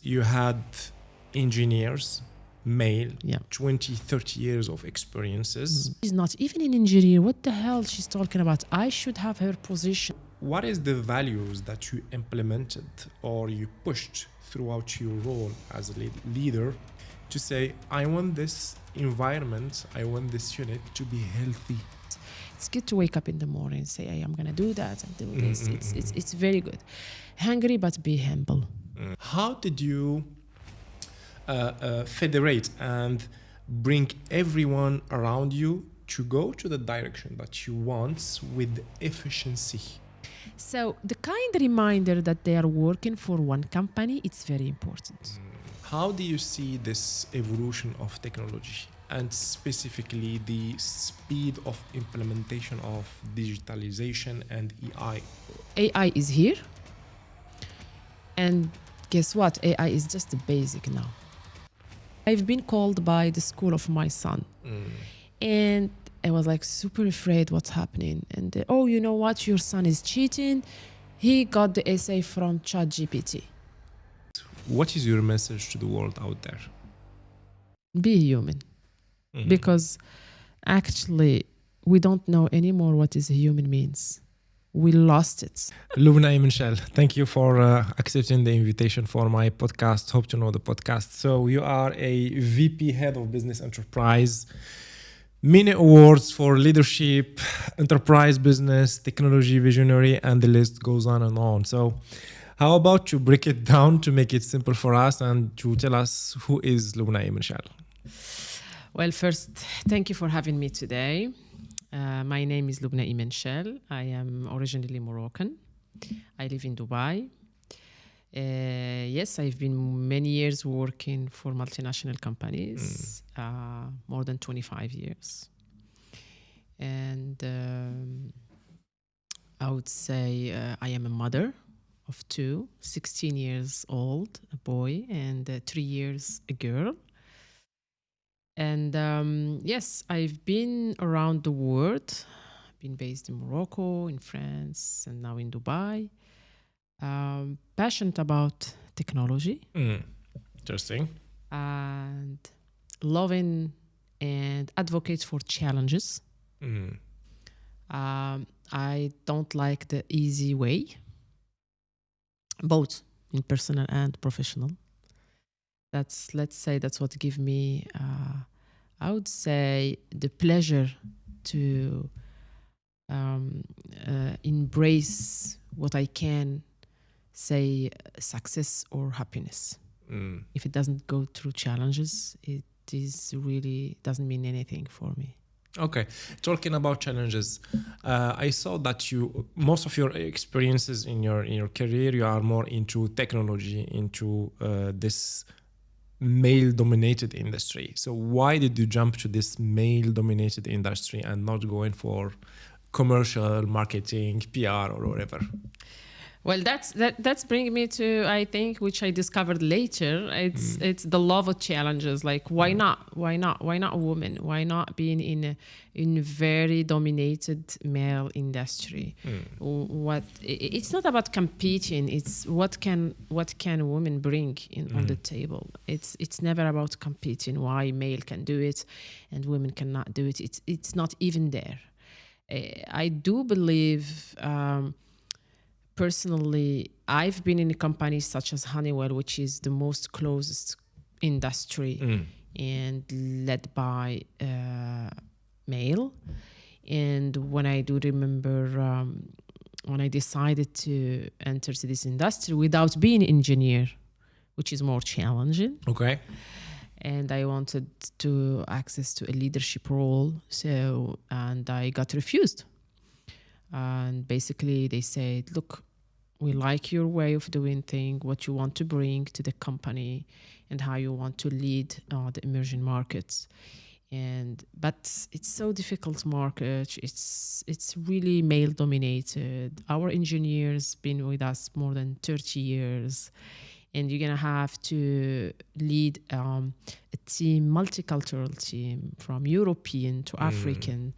You had engineers, male, Yeah. 20, 30 years of experiences. She's not even an engineer. What the hell she's talking about? I should have her position. What is the values that you implemented or you pushed throughout your role as a leader to say, I want this environment, I want this unit to be healthy? It's good to wake up in the morning and say, hey, I'm going to do that and do this. It's very good. Hungry, but be humble. How did you federate and bring everyone around you to go to the direction that you want with efficiency? So the kind reminder that they are working for one company, it's very important. How do you see this evolution of technology and specifically the speed of implementation of digitalization and AI? AI is here. And guess what? AI is just the basic now. I've been called by the school of my son. And I was like super afraid what's happening. And oh, you know what? Your son is cheating. He got the essay from ChatGPT. What is your message to the world out there? Be human. Because actually, we don't know anymore what is a human means. We lost it. Loubna Imenchal, thank you for accepting the invitation for my podcast. Hope to know the podcast. So you are a VP, head of business enterprise. Many awards for leadership, enterprise business, technology visionary, and the list goes on and on. So how about you break it down to make it simple for us and to tell us who is Loubna Imenchal? Well, first, thank you for having me today. My name is Loubna Imenchal. I am originally Moroccan. I live in Dubai. Yes, I've been many years working for multinational companies, more than 25 years. And I would say I am a mother of two, 16 years old, a boy, and 3 years, a girl. And yes, I've been around the world. I've been based in Morocco, in France, and now in Dubai. Passionate about technology. Interesting. And loving and advocate for challenges. I don't like the easy way, both in personal and professional. Let's say that's what give me, I would say, the pleasure to embrace what I can say success or happiness. If it doesn't go through challenges, it is really doesn't mean anything for me. Okay, talking about challenges, I saw that most of your experiences in your career, you are more into technology, into this male-dominated industry. So why did you jump to this male-dominated industry and not going for commercial marketing, PR, or whatever? Well, that's bringing me to, I think, which I discovered later. It's the love of challenges. Like, why not? Why not? Why not a woman? Why not being in a very dominated male industry? It's not about competing. It's what can a woman bring on the table. It's never about competing. Why male can do it and women cannot do it. It's not even there. I do believe. Personally, I've been in companies such as Honeywell, which is the most closest industry and led by male. And when I do remember when I decided to enter this industry without being an engineer, which is more challenging. Okay. And I wanted to access to a leadership role, and I got refused. And basically they said, look, we like your way of doing things, what you want to bring to the company and how you want to lead the emerging markets. But it's so difficult market. It's really male dominated. Our engineers been with us more than 30 years. And you're going to have to lead a team, multicultural team, from European to African,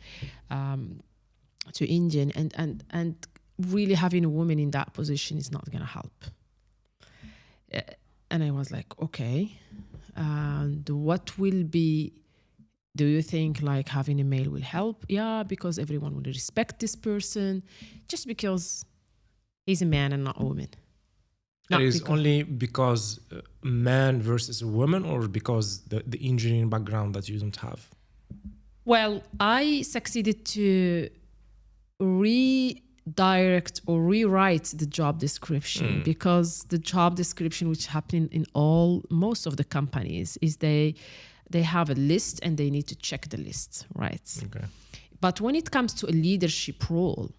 to Indian, and really having a woman in that position is not going to help. And I was like, okay, and what will be, do you think like having a male will help? Yeah, because everyone will respect this person just because he's a man and not a woman. It is because only because man versus a woman, or because the engineering background that you don't have? Well, I succeeded to redirect or rewrite the job description, because the job description, which happened in most of the companies, is they have a list and they need to check the list, right? Okay. But when it comes to a leadership role,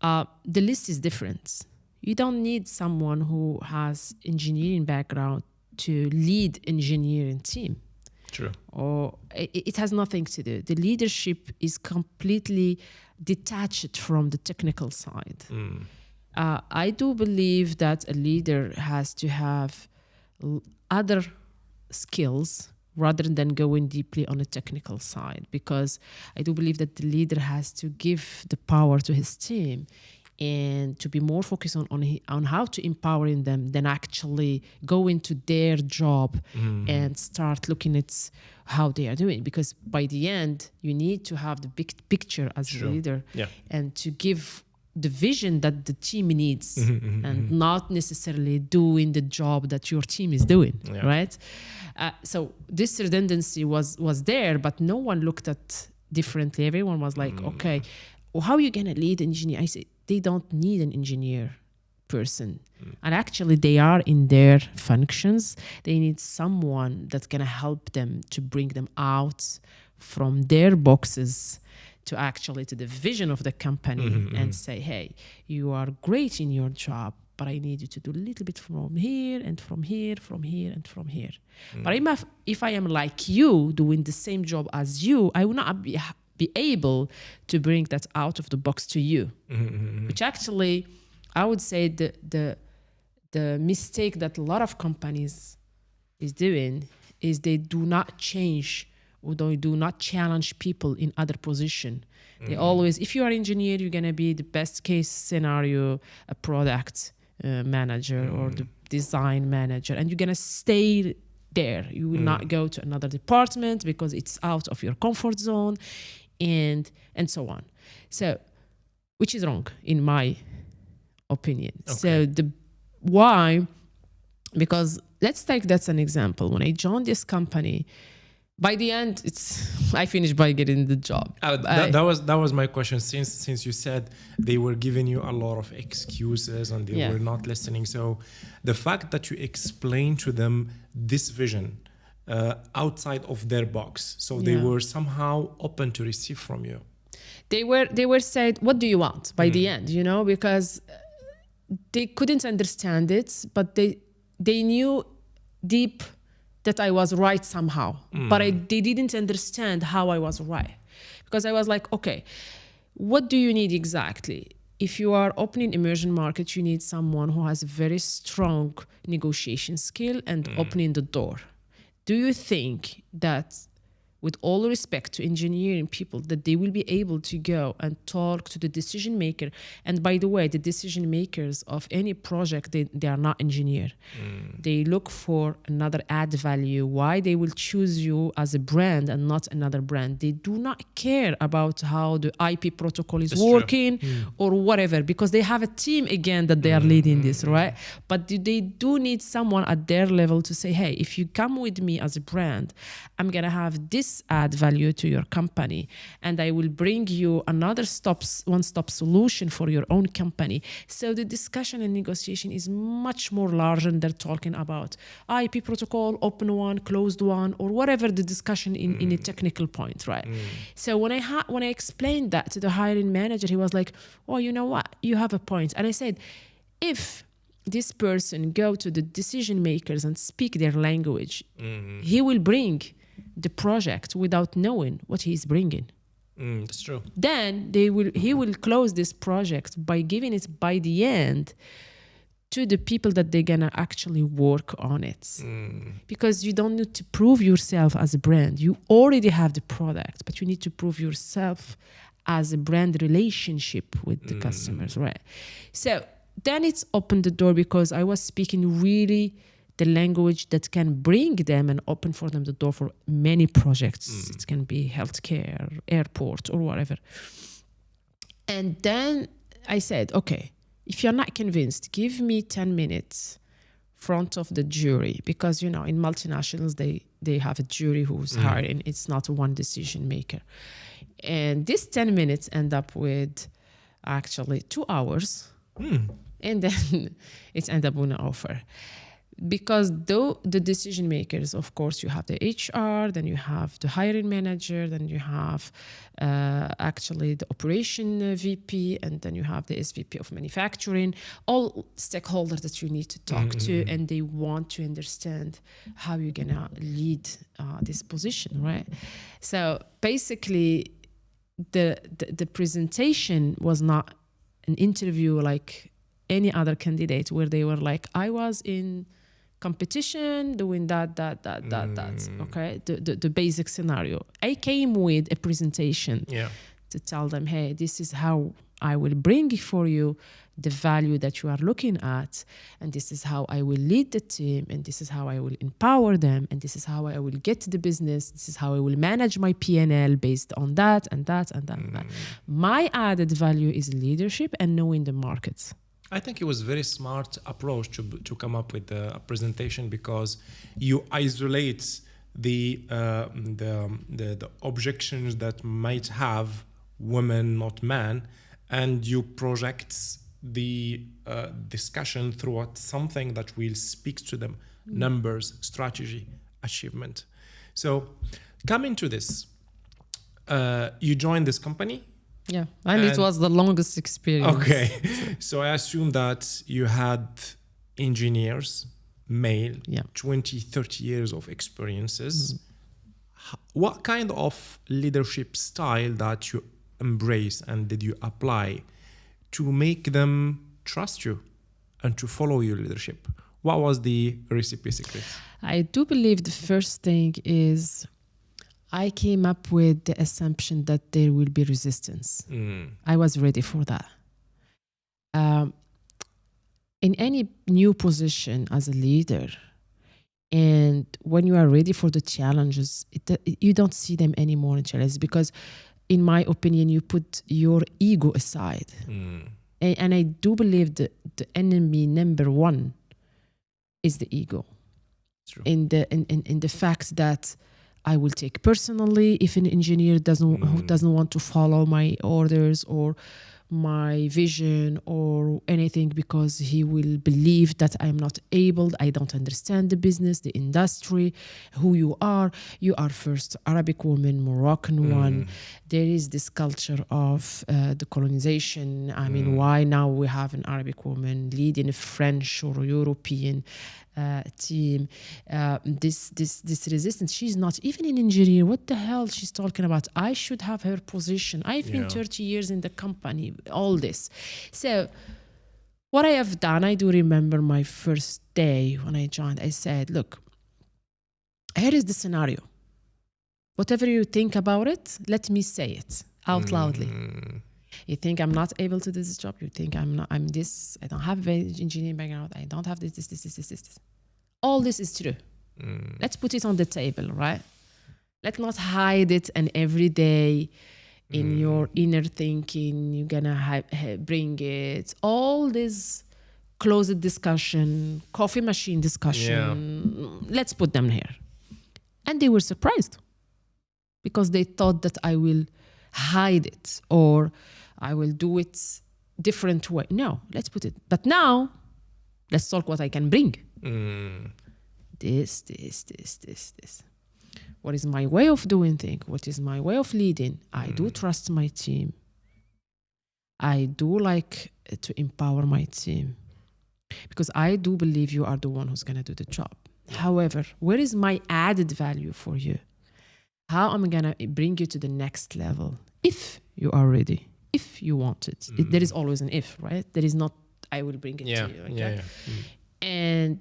the list is different. You don't need someone who has engineering background to lead engineering team. True. Or it has nothing to do. The leadership is completely detached from the technical side. I do believe that a leader has to have other skills rather than going deeply on a technical side, because I do believe that the leader has to give the power to his team and to be more focused on how to empowering them than actually go into their job and start looking at how they are doing. Because by the end, you need to have the big picture as a leader, and to give the vision that the team needs, and not necessarily doing the job that your team is doing, right? So this redundancy was there, but no one looked at differently. Everyone was like, okay, well, how are you going to lead engineer? I said, they don't need an engineer person. And actually they are in their functions. They need someone that's going to help them to bring them out from their boxes to actually to the vision of the company, and say, hey, you are great in your job, but I need you to do a little bit from here and from here, from here and from here. But if I am like you, doing the same job as you, I will not be able to bring that out of the box to you. Which actually, I would say the mistake that a lot of companies is doing is they do not change, or they do not challenge people in other position. They always, if you are an engineer, you're going to be the best case scenario, a product manager or the design manager, and you're going to stay there. You will not go to another department because it's out of your comfort zone, and so on. So, which is wrong in my opinion. Okay. So why? Because let's take that's an example. When I joined this company, by the end, I finished by getting the job. That was my question. Since you said they were giving you a lot of excuses and they were not listening, so the fact that you explained to them this vision outside of their box, so they were somehow open to receive from you. They were said, "What do you want?" By the end, because they couldn't understand it, but they knew deep that I was right somehow, but they didn't understand how I was right. Because I was like, okay, what do you need exactly? If you are opening emerging markets, you need someone who has a very strong negotiation skill and opening the door. Do you think that, with all respect to engineering people, that they will be able to go and talk to the decision maker? And by the way, the decision makers of any project, they are not engineer. They look for another add value. Why they will choose you as a brand and not another brand? They do not care about how the IP protocol is working or whatever, because they have a team again that they are leading this, right? But they do need someone at their level to say, hey, if you come with me as a brand, I'm going to have this add value to your company, and I will bring you another one-stop solution for your own company. So the discussion and negotiation is much more larger than they're talking about IP protocol, open one, closed one, or whatever the discussion in a technical point, right? So when I explained that to the hiring manager, he was like, oh, you know what? You have a point. And I said, if this person go to the decision makers and speak their language, he will bring the project without knowing what he's bringing. That's true. Then he will close this project by giving it by the end to the people that they're gonna actually work on it. Because you don't need to prove yourself as a brand. You already have the product, but you need to prove yourself as a brand relationship with the customers, right? So then it's opened the door, because I was speaking really the language that can bring them and open for them the door for many projects. It can be healthcare, airport, or whatever. And then I said, okay, if you're not convinced, give me 10 minutes front of the jury, because in multinationals they have a jury who's hiring. It's not one decision maker. And this 10 minutes end up with actually 2 hours. And then it ends up with an offer. Because though the decision makers, of course, you have the HR, then you have the hiring manager, then you have actually the operation VP, and then you have the SVP of manufacturing, all stakeholders that you need to talk to, and they want to understand how you're going to lead this position, right? So basically, the presentation was not an interview like any other candidate where they were like, I was in competition doing that. Okay, the basic scenario. I came with a presentation to tell them, hey, this is how I will bring for you the value that you are looking at, and this is how I will lead the team, and this is how I will empower them, and this is how I will get the business, this is how I will manage my P&L based on that and that and that and that. My added value is leadership and knowing the markets. I think it was a very smart approach to come up with a presentation, because you isolate the objections that might have women, not men, and you project the discussion throughout something that will speak to them: numbers, strategy, achievement. So coming to this, you joined this company. Yeah, and it was the longest experience. Okay, so I assume that you had engineers, male, 20, 30 years of experiences. What kind of leadership style that you embrace and did you apply to make them trust you and to follow your leadership? What was the recipe secret? I do believe the first thing is I came up with the assumption that there will be resistance. I was ready for that. In any new position as a leader, and when you are ready for the challenges, you don't see them anymore in challenges, because in my opinion, you put your ego aside. And I do believe that the enemy number one is the ego. True. In the fact that I will take personally if an engineer doesn't want to follow my orders or my vision or anything, because he will believe that I'm not able, I don't understand the business, the industry, who you are. You are first Arabic woman, Moroccan one. There is this culture of the colonization. I mean, why now we have an Arabic woman leading a French or European team? This resistance. She's not even an engineer. What the hell she's talking about? I should have her position. I've been 30 years in the company. All this. So what I have done, I do remember my first day when I joined, I said, look, here is the scenario. Whatever you think about it, let me say it out loudly. You think I'm not able to do this job? You think I'm this? I don't have an engineering background. I don't have this. All this is true. Let's put it on the table, right? Let's not hide it, and every day in your inner thinking, you're gonna bring it. All this closet discussion, coffee machine discussion, let's put them here. And they were surprised, because they thought that I will hide it or I will do it different way. No, let's put it. But now, let's talk what I can bring. This. What is my way of doing things? What is my way of leading? I do trust my team. I do like to empower my team, because I do believe you are the one who's going to do the job. However, where is my added value for you? How am I going to bring you to the next level? If you are ready, if you want it. There is always an if, right? There is not, I will bring it to you. Okay? And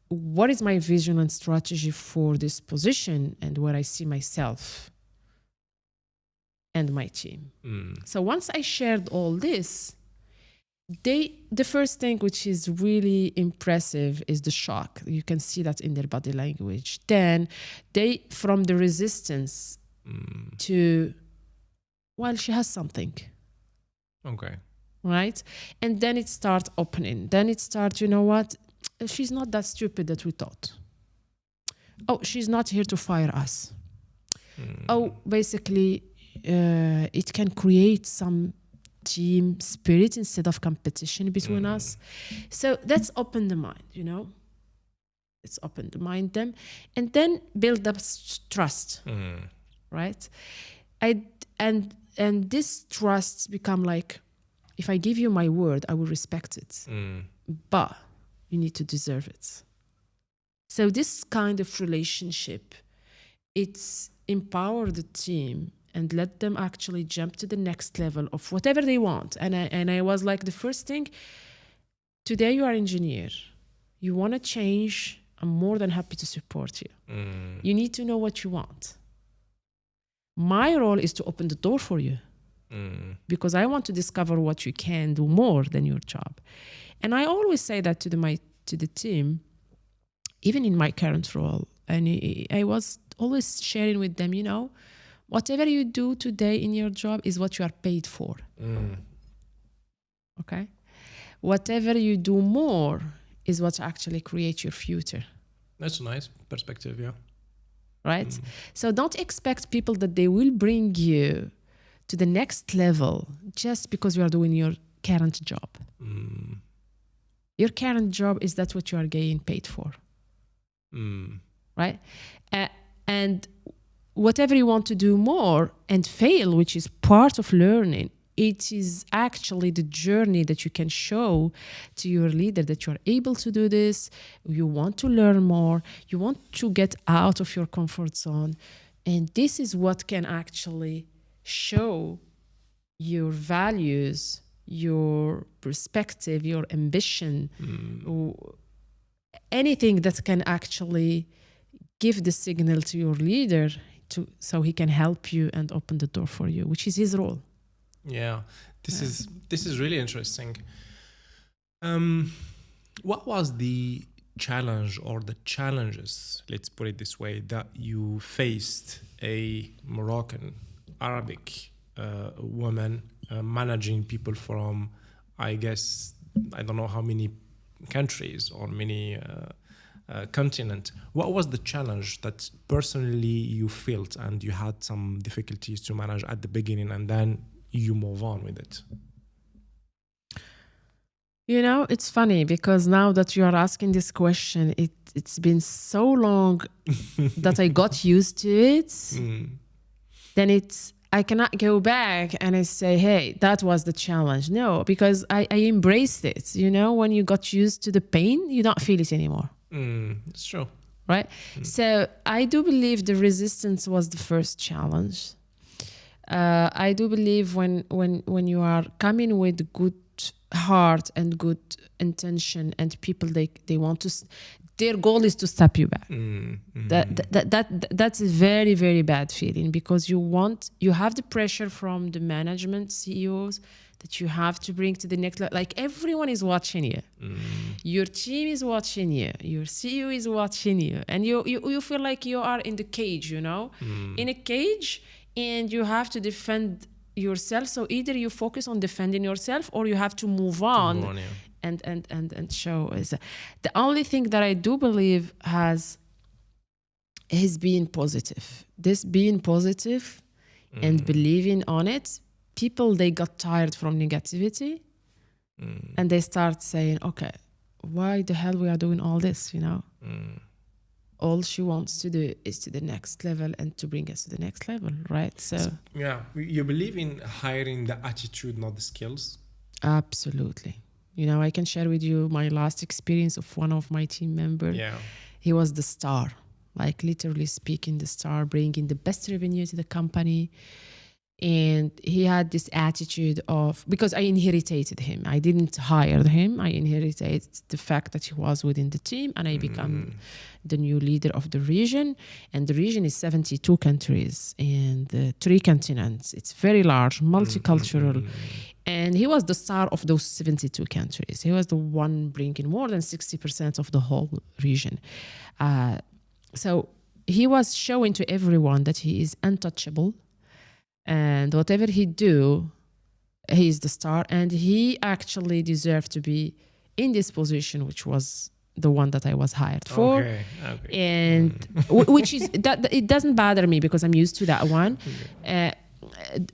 what is my vision and strategy for this position and where I see myself and my team? So once I shared all this, the first thing which is really impressive is the shock. You can see that in their body language. Then they, from the resistance to, well, she has something. Okay. Right? And then it starts opening. Then it starts, you know what? She's not that stupid that we thought. Oh, she's not here to fire us. Oh, basically, it can create some team spirit instead of competition between us. So let's open the mind, you know? Let's open the mind them and then build up trust, right? And this trust become like, if I give you my word, I will respect it, but you need to deserve it. So this kind of relationship, it's empower the team and let them actually jump to the next level of whatever they want. And I was like, the first thing, today you are engineer, you want to change, I'm more than happy to support you. You need to know what you want. My role is to open the door for you because I want to discover what you can do more than your job. And I always say that to the team, even in my current role. And I was always sharing with them, you know, whatever you do today in your job is what you are paid for. Okay? Whatever you do more is what actually creates your future. That's a nice perspective, yeah. Right? So don't expect people that they will bring you to the next level just because you are doing your current job. Your current job is that what you are getting paid for. Right? And whatever you want to do more and fail, which is part of learning, it is actually the journey that you can show to your leader that you're able to do this, you want to learn more, you want to get out of your comfort zone. And this is what can actually show your values, your perspective, your ambition, anything that can actually give the signal to your leader so he can help you and open the door for you, which is his role. Yeah, this is really interesting. What was the challenge or the challenges, let's put it this way, that you faced a Moroccan Arabic woman managing people from, I guess, I don't know how many countries or many continent? What was the challenge that personally you felt and you had some difficulties to manage at the beginning and then you move on with it? You know, it's funny because now that you are asking this question, it's been so long that I got used to it. Then I cannot go back and I say, hey, that was the challenge. No, because I embraced it. You know, when you got used to the pain, you don't feel it anymore. It's true. Right? So I do believe the resistance was the first challenge. I do believe when you are coming with good heart and good intention and people they want to, their goal is to stop you back. That's a very, very bad feeling because you have the pressure from the management CEOs that you have to bring to the next level. Like everyone is watching you. Your team is watching you. Your CEO is watching you. And you feel like you are in the cage, you know? In a cage, and you have to defend yourself. So either you focus on defending yourself or you have to move on. And show is the only thing that I do believe has being positive. This being positive and believing on it, people, they got tired from negativity and they start saying, okay, why the hell we are doing all this, you know? All she wants to do is to the next level and to bring us to the next level, right? So yeah, you believe in hiring the attitude, not the skills? Absolutely. You know, I can share with you my last experience of one of my team members. Yeah. He was the star, like literally speaking the star, bringing the best revenue to the company. And he had this attitude of, because I inherited him. I didn't hire him. I inherited the fact that he was within the team and I become the new leader of the region. And the region is 72 countries and 3 continents. It's very large, multicultural. And he was the star of those 72 countries. He was the one bringing more than 60% of the whole region. So he was showing to everyone that he is untouchable, and whatever he do, he is the star, and he actually deserved to be in this position, which was the one that I was hired for. Okay. And which is that it doesn't bother me because I'm used to that one.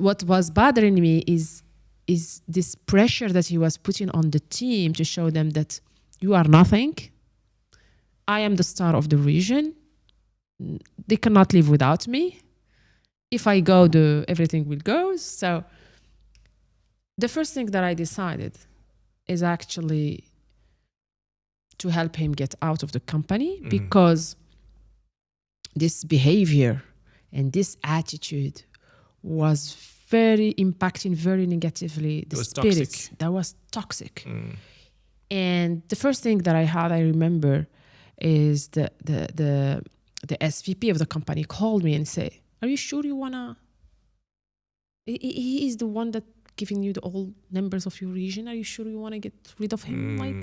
What was bothering me is this pressure that he was putting on the team to show them that you are nothing. I am the star of the region. They cannot live without me. If I go, everything will go. So the first thing that I decided is actually to help him get out of the company, because this behavior and this attitude was very impacting very negatively the spirits. That was toxic. And the first thing that I remember is the SVP of the company called me and said, "Are you sure you wanna? He is the one that giving you the all numbers of your region. Are you sure you wanna get rid of him? Like,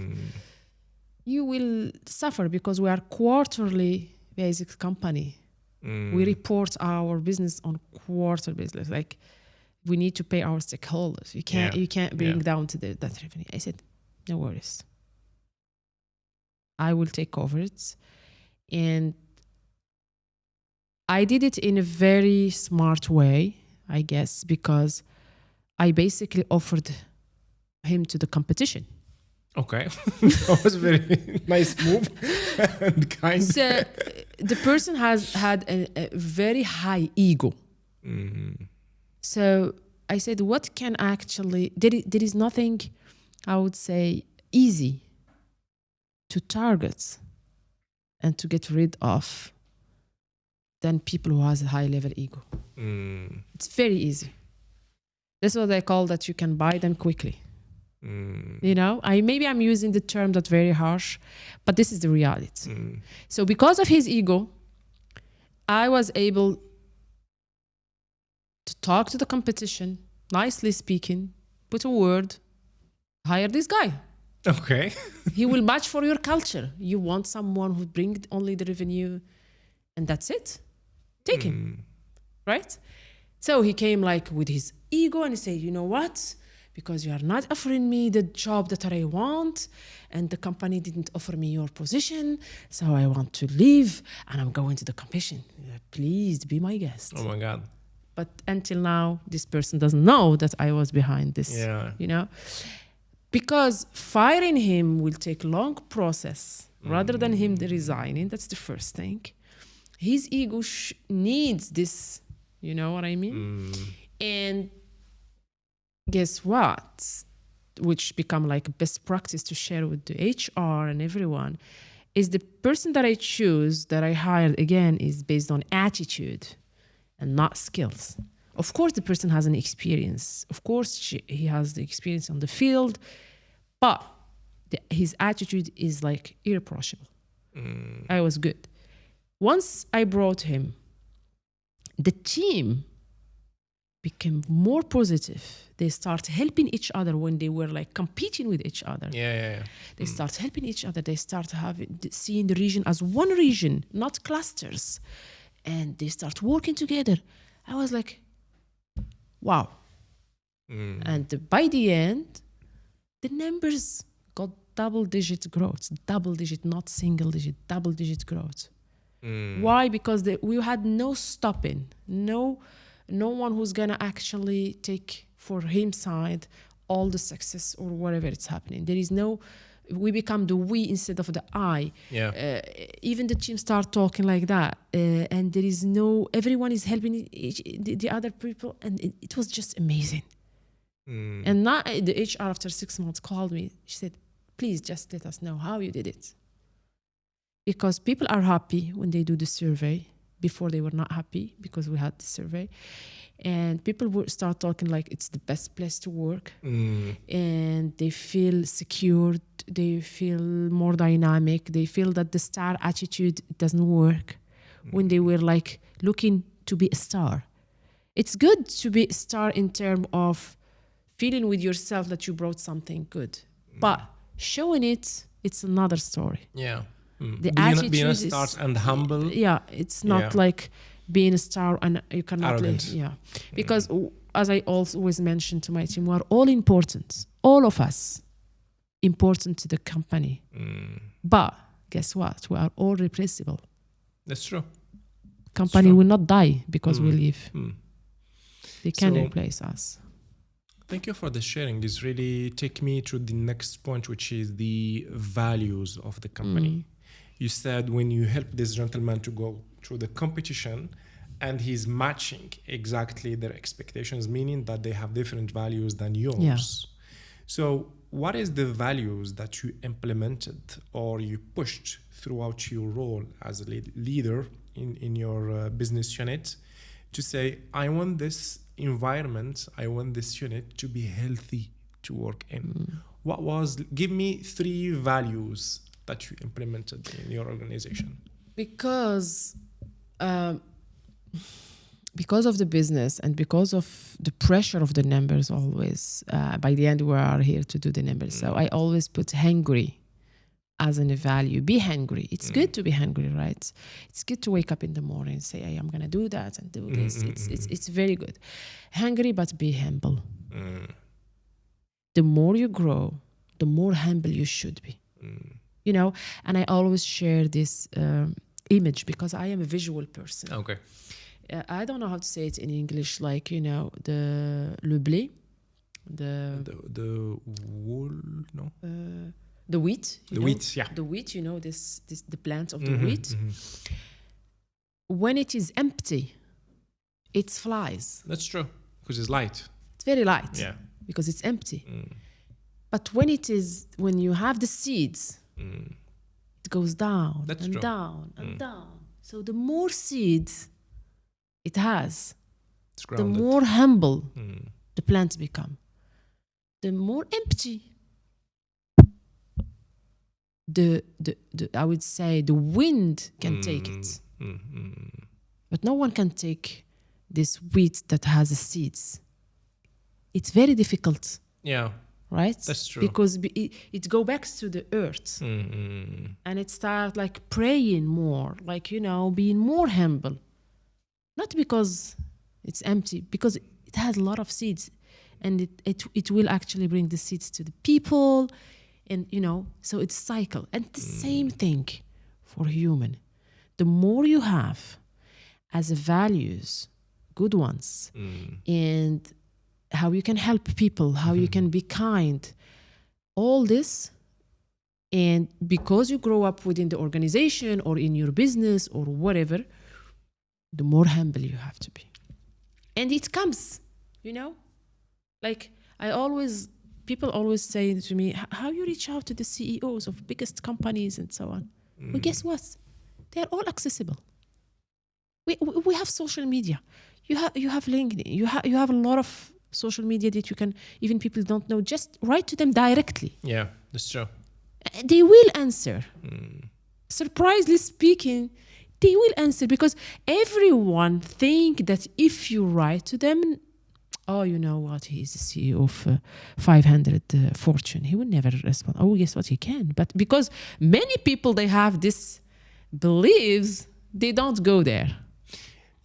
you will suffer because we are quarterly basic company. We report our business on quarter business. Like, we need to pay our stakeholders. You can't bring down to that revenue." I said, "No worries. I will take over it." And I did it in a very smart way, I guess, because I basically offered him to the competition. Okay. That was a very nice move and kind. So the person has had a very high ego. So I said, what can actually, there is nothing, I would say, easy to target and to get rid of than people who has a high level ego. It's very easy. That's what I call that you can buy them quickly. You know, maybe I'm using the term that's very harsh, but this is the reality. So because of his ego, I was able to talk to the competition, nicely speaking, put a word, hire this guy. Okay. He will match for your culture. You want someone who brings only the revenue, and that's it. Take him, right? So he came like with his ego and he said, "You know what? Because you are not offering me the job that I want, and the company didn't offer me your position, so I want to leave and I'm going to the competition. Please be my guest." Oh my God. But until now, this person doesn't know that I was behind this, you know? Because firing him will take a long process rather than him resigning. That's the first thing. His ego needs this, you know what I mean? And guess what? Which become like best practice to share with the HR and everyone, is the person that I choose, that I hired, again, is based on attitude and not skills. Of course, the person has an experience. Of course, he has the experience on the field, but his attitude is like irreproachable. I was good. Once I brought him, the team became more positive. They start helping each other when they were like competing with each other. They start helping each other. They start seeing the region as one region, not clusters. And they start working together. I was like, wow. And by the end, the numbers got double-digit growth. Double-digit, not single-digit, double-digit growth. Why? Because we had no stopping. No one who's gonna actually take for him side all the success or whatever it's happening. There is no, we become the we instead of the I. Even the team start talking like that, and there is no, everyone is helping the other people, and it was just amazing. And now the HR after 6 months called me. She said, "Please just let us know how you did it." Because people are happy when they do the survey. Before they were not happy because we had the survey. And people would start talking like it's the best place to work. And they feel secured. They feel more dynamic. They feel that the star attitude doesn't work when they were like looking to be a star. It's good to be a star in terms of feeling with yourself that you brought something good. But showing it, it's another story. Yeah. The Being a attitude start is, and humble. yeah, it's not Yeah. like being a star and you cannot live. Arrogant. Yeah, because as I always mention to my team, we are all important, all of us important to the company. But guess what? We are all replaceable. That's true. Company true. will not die because we leave. They can So- replace us. Thank you for the sharing. This really take me to the next point, which is the values of the company. You said when you help this gentleman to go through the competition and he's matching exactly their expectations, meaning that they have different values than yours. Yeah. So what is the values that you implemented or you pushed throughout your role as a leader in your business unit to say, I want this environment, I want this unit to be healthy to work in? Give me 3 values that you implemented in your organization. Because of the business and because of the pressure of the numbers always, by the end we are here to do the numbers. So I always put hungry as a value. Be hungry. It's good to be hungry, right? It's good to wake up in the morning and say, hey, I'm going to do that and do this. It's very good. Hungry, but be humble. The more you grow, the more humble you should be. You know, and I always share this image because I am a visual person. Okay. I don't know how to say it in English, like, you know, le blé, The wool, no? The wheat. The wheat, yeah. The wheat, you know, the plant of the wheat. When it is empty, it flies. That's true, because it's light. It's very light. Yeah. Because it's empty. But when you have the seeds, it goes down. That's and true. down and down. So the more seeds it has, It's the grounded. more humble the plants become. The more empty the I would say the wind can take it. But no one can take this wheat that has the seeds. It's very difficult. Yeah. Right? That's true. Because it go back to the earth. And it starts like praying more, like, you know, being more humble. Not because it's empty, because it has a lot of seeds. And it will actually bring the seeds to the people. And, you know, so it's cycle. And the same thing for human. The more you have as a values, good ones, and how you can help people, how you can be kind, all this, and because you grow up within the organization or in your business or whatever, the more humble you have to be. And it comes, you know, like people always say to me, how you reach out to the CEOs of biggest companies and so on. Well, guess what? They're all accessible. We have social media. You have LinkedIn. You have a lot of social media that you can, even people don't know, just write to them directly. Yeah, that's true. They will answer. Surprisingly speaking, they will answer because everyone think that if you write to them, oh, you know what, he's the CEO of 500 Fortune. He will never respond. Oh, guess what, he can. But because many people, they have this beliefs, they don't go there.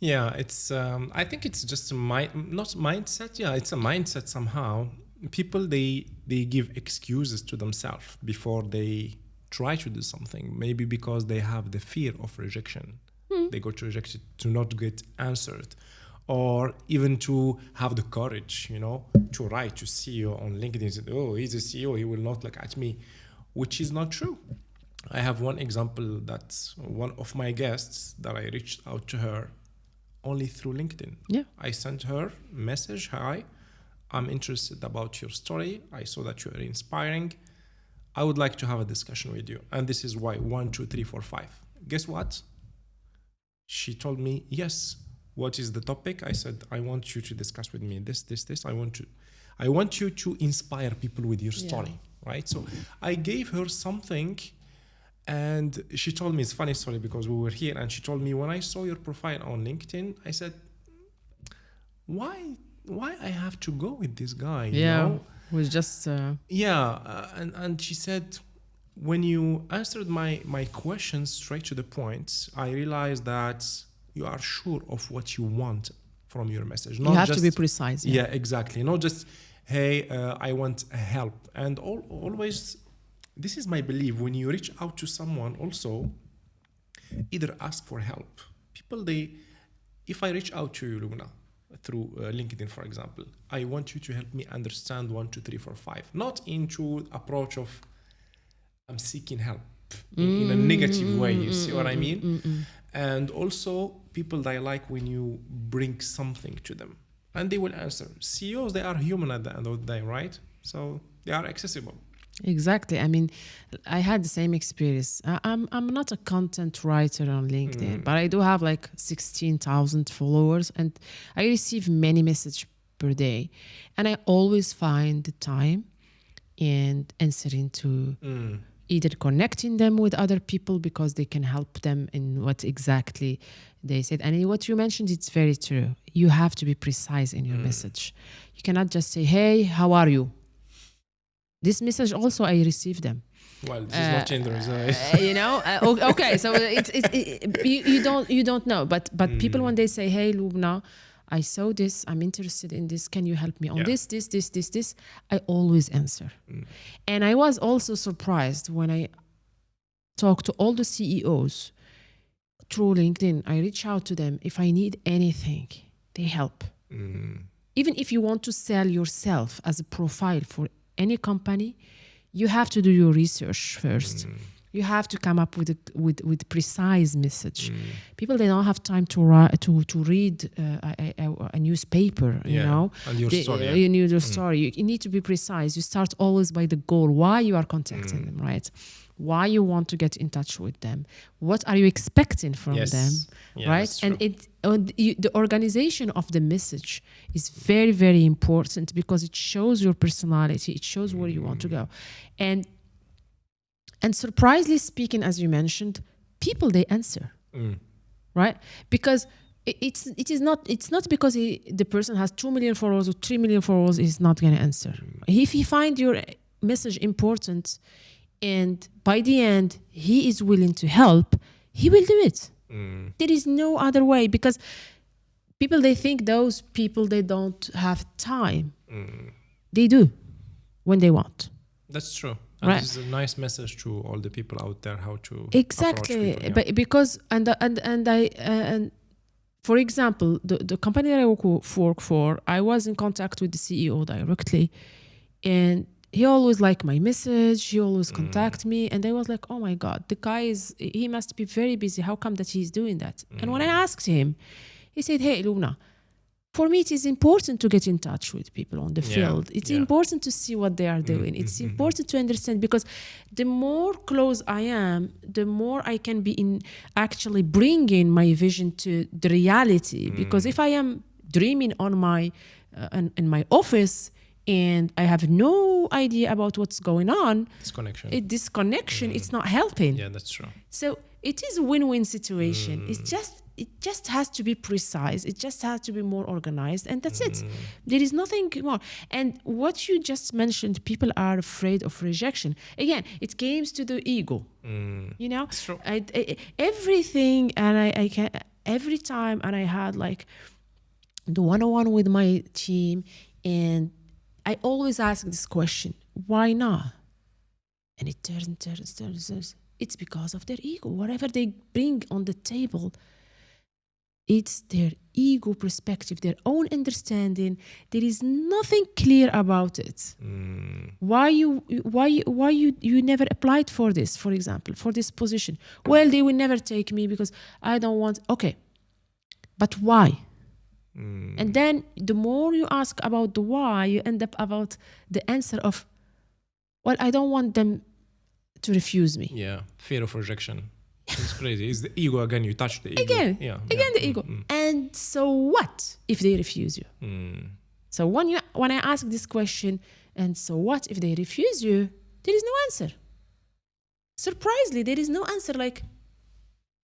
Yeah, it's. I think it's just not mindset. Yeah, it's a mindset somehow. People they give excuses to themselves before they try to do something. Maybe because they have the fear of rejection. They go to reject it to not get answered, or even to have the courage, you know, to write to CEO on LinkedIn and say, oh, he's a CEO, he will not look at me, which is not true. I have one example that one of my guests that I reached out to her only through LinkedIn. Yeah. I sent her a message, hi, I'm interested about your story. I saw that you are inspiring. I would like to have a discussion with you. And this is why 1, 2, 3, 4, 5. Guess what? She told me, yes. What is the topic? I said, I want you to discuss with me this. I want you to inspire people with your story, right? So I gave her something, and she told me, it's a funny story because we were here, and she told me, when I saw your profile on LinkedIn, I said, why why I have to go with this guy, you Yeah. know? Was just And she said, when you answered my questions straight to the point, I realized that you are sure of what you want from your message. you Not have just, to be precise. yeah, exactly. Not just, hey, I want help. And always, this is my belief. When you reach out to someone, also either ask for help. If I reach out to you, Lubna, through LinkedIn, for example, I want you to help me understand 1, 2, 3, 4, 5. Not into approach of I'm seeking help in a negative way. You see what I mean? And also, people, they like when you bring something to them, and they will answer. CEOs, they are human at the end of the day, right? So they are accessible. Exactly. I mean, I had the same experience. I'm not a content writer on LinkedIn, but I do have like 16,000 followers, and I receive many messages per day, and I always find the time and answering to either connecting them with other people because they can help them in what exactly they said. And what you mentioned, it's very true. You have to be precise in your message. You cannot just say, "Hey, how are you?" This message also I received them. Well, this is not in the result. Okay, so you don't know, but people, when they say, "Hey, Loubna, I saw this, I'm interested in this, can you help me on this, I always answer. And I was also surprised when I talked to all the CEOs through LinkedIn. I reach out to them. If I need anything, they help. Even if you want to sell yourself as a profile for any company, you have to do your research first. You have to come up with precise message. People, they don't have time to read a newspaper. You know, and your story. You need your story. You need to be precise. You start always by the goal. Why you are contacting them, right? Why you want to get in touch with them? What are you expecting from them, right? And the organization of the message is very, very important because it shows your personality. It shows where you want to go, and surprisingly speaking, as you mentioned, people, they answer, right? Because it's not because the person has 2 million followers or 3 million followers, he's not going to answer. If he find your message important, and by the end he is willing to help, he will do it. There is no other way, because people, they think those people, they don't have time. They do when they want. That's true. And this is a nice message to all the people out there, how to exactly approach people, but because and for example, the company that I work for, I was in contact with the CEO directly, and he always liked my message. He always contact me, and I was like, oh my God, the guy he must be very busy. How come that he's doing that? And when I asked him, he said, hey, Loubna, for me, it is important to get in touch with people on the field. It's important to see what they are doing. It's important to understand, because the more close I am, the more I can be in actually bringing my vision to the reality. Because if I am dreaming on my in my office and I have no idea about what's going on, this connection, it's not helping. Yeah, that's true. So it is a win-win situation. It just has to be precise. It just has to be more organized, and that's it. There is nothing more. And what you just mentioned, people are afraid of rejection. Again, it comes to the ego. You know, it's true. Everything, and I can every time, and I had like the one-on-one with my team, and I always ask this question: why not? And it turns. It's because of their ego. Whatever they bring on the table, it's their ego perspective, their own understanding. There is nothing clear about it. Why you never applied for this, for example, for this position? Well, they will never take me because I don't want. Okay, but why? And then the more you ask about the why, you end up about the answer of, well, I don't want them to refuse me. Yeah, fear of rejection. It's crazy. It's the ego again. You touch the ego. Again, the ego. And so what if they refuse you? So when I ask this question, and so what if they refuse you? There is no answer. Surprisingly, there is no answer. Like,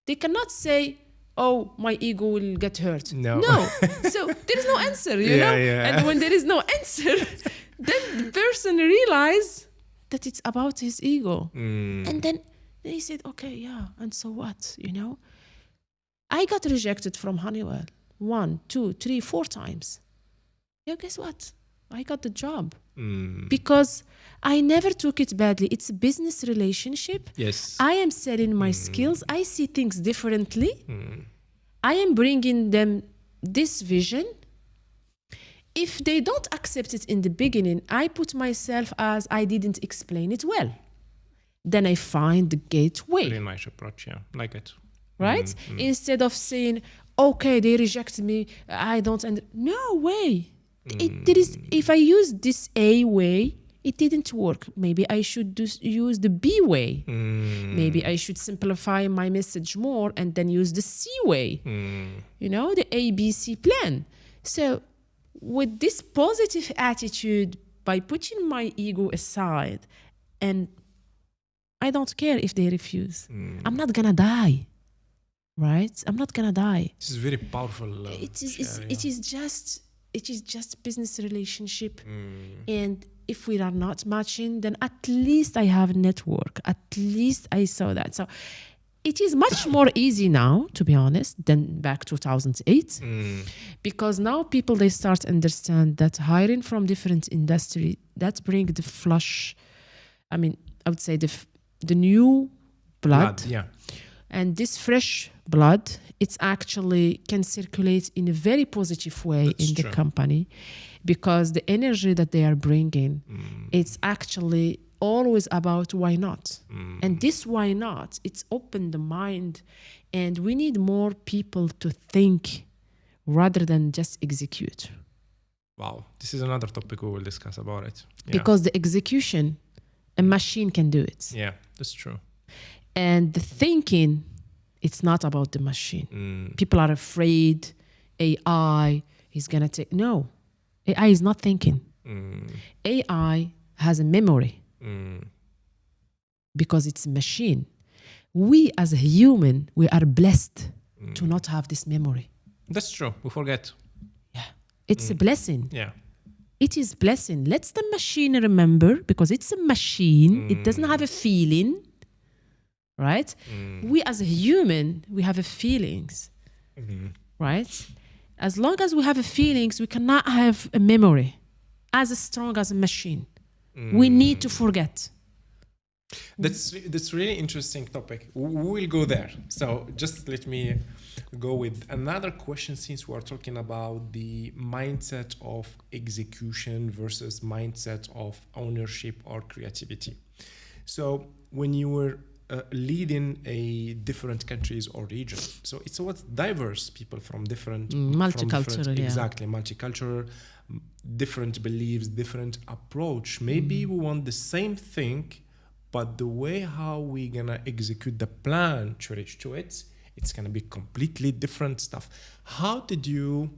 they cannot say, oh, my ego will get hurt. No. So there is no answer, you Yeah, know? yeah. And when there is no answer, then the person realize that it's about his ego. And then he said, okay, yeah, and so what, you know? I got rejected from Honeywell 1, 2, 3, 4 times. Yeah, guess what? I got the job. Because I never took it badly. It's a business relationship. Yes. I am selling my skills. I see things differently. I am bringing them this vision. If they don't accept it in the beginning, I put myself as I didn't explain it well. Then I find the gateway. Very nice approach, yeah. Like it. Right? Instead of saying, okay, they reject me, I don't, no way. There is, if I use this A way, it didn't work. Maybe I should use the B way. Maybe I should simplify my message more and then use the C way. You know, the ABC plan. So with this positive attitude, by putting my ego aside, and I don't care if they refuse. I'm not gonna die. Right? I'm not gonna die. This is very powerful. It is just business relationship. And if we are not matching, then at least I have a network. At least I saw that. So it is much more easy now, to be honest, than back 2008. Because now people, they start understand that hiring from different industry, that bring the flush. I mean, I would say the new blood. Yeah. And this fresh blood, it's actually can circulate in a very positive way. That's in the company, because the energy that they are bringing, it's actually always about why not. And this why not, it's opened the mind, and we need more people to think rather than just execute. Wow, this is another topic we will discuss about it. Yeah. Because the execution, a machine can do it. Yeah, that's true. And the thinking, it's not about the machine. People are afraid AI is going to take... No, AI is not thinking. AI has a memory because it's a machine. We as a human, we are blessed to not have this memory. That's true. We forget. Yeah, it's a blessing. Yeah. It is blessing. Let the machine remember, because it's a machine. It doesn't have a feeling. Right? We as a human, we have a feelings, right? As long as we have a feelings, we cannot have a memory as strong as a machine. We need to forget. That's really interesting topic. We will go there. So just let me go with another question, since we are talking about the mindset of execution versus mindset of ownership or creativity. So when you were leading a different countries or region, so it's what diverse people from different multicultural, exactly, multicultural, different beliefs, different approach. Maybe we want the same thing, but the way how we gonna execute the plan to reach to it, it's gonna be completely different stuff. How did you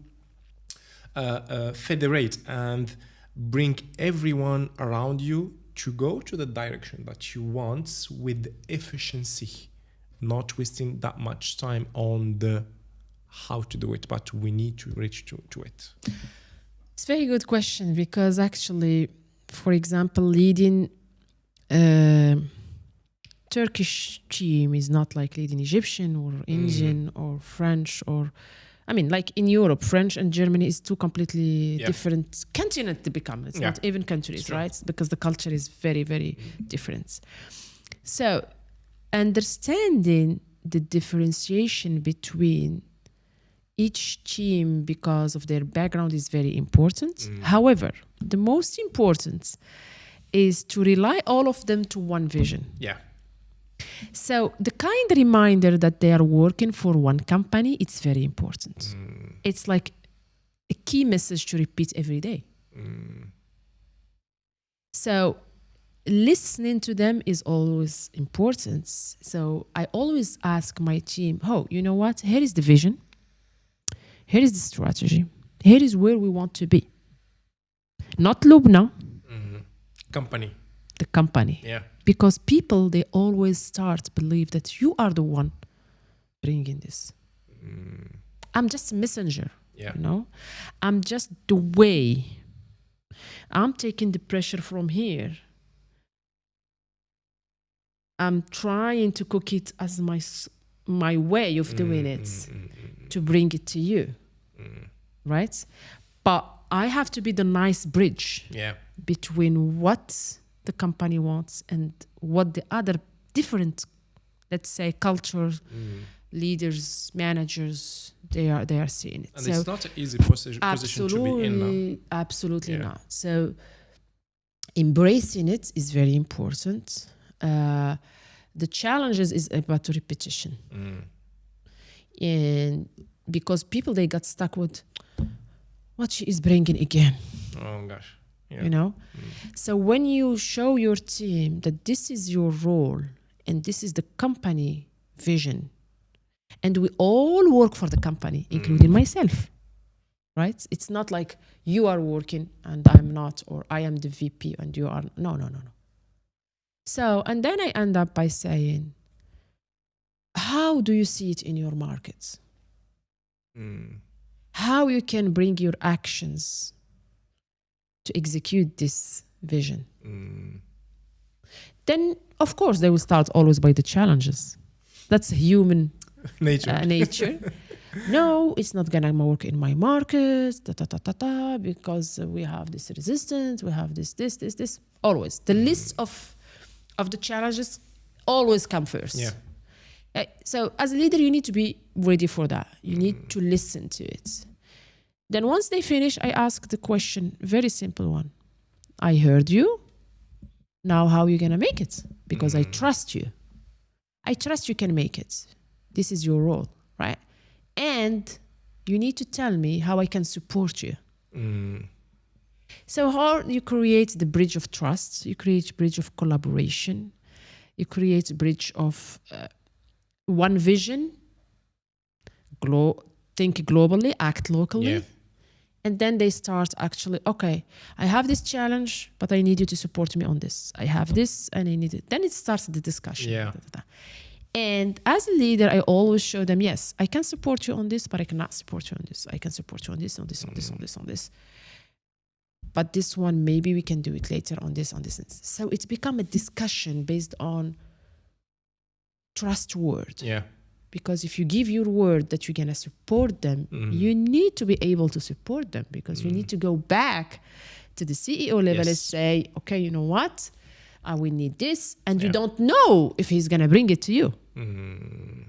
federate and bring everyone around you to go to the direction that you want with efficiency, not wasting that much time on the how to do it, but we need to reach to it? It's a very good question, because actually, for example, leading Turkish team is not like leading Egyptian or Indian or French, or I mean, like in Europe, French and Germany is two completely different continents to become. It's not even countries, right? Because the culture is very, very different. So understanding the differentiation between each team because of their background is very important. However, the most important is to rely all of them to one vision. Yeah. So the kind reminder that they are working for one company, it's very important. It's like a key message to repeat every day. So listening to them is always important. So I always ask my team, oh, you know what? Here is the vision. Here is the strategy. Here is where we want to be. Not Loubna. Company. The company. Yeah. Because people, they always believe that you are the one bringing this. I'm just a messenger, Yeah. you know. I'm just the way. I'm taking the pressure from here. I'm trying to cook it as my way of doing it to bring it to you, right? But I have to be the nice bridge between what the company wants and what the other different, let's say, cultures, leaders, managers, they are seeing it. And so it's not an easy position to be in now. Absolutely not. So embracing it is very important. The challenges is about repetition. And because people, they got stuck with what she is bringing again. Oh gosh. Yeah. You know? So when you show your team that this is your role and this is the company vision, and we all work for the company, including myself, right? It's not like you are working and I'm not, or I am the VP and you are. No. So, and then I end up by saying, how do you see it in your markets? How you can bring your actions to execute this vision? Then, of course, they will start always by the challenges. That's human nature. No, it's not gonna work in my market, because we have this resistance, we have this. Always. The list of the challenges always come first. Yeah. So as a leader, you need to be ready for that. You need to listen to it. Then once they finish, I ask the question, very simple one. I heard you. Now how are you gonna make it? Because I trust you. I trust you can make it. This is your role, right? And you need to tell me how I can support you. So how you create the bridge of trust, you create a bridge of collaboration, you create a bridge of one vision, think globally, act locally. Yeah. And then they start actually, okay, I have this challenge, but I need you to support me on this. I have this and I need it. Then it starts the discussion. Yeah. And as a leader, I always show them, yes, I can support you on this, but I cannot support you on this. I can support you on this, on this, on this, on this, on this. But this one, maybe we can do it later on this, on this. So it's become a discussion based on trust word. Yeah. Because if you give your word that you're going to support them, you need to be able to support them, because you need to go back to the CEO level and say, okay, you know what? We need this. And you don't know if he's going to bring it to you.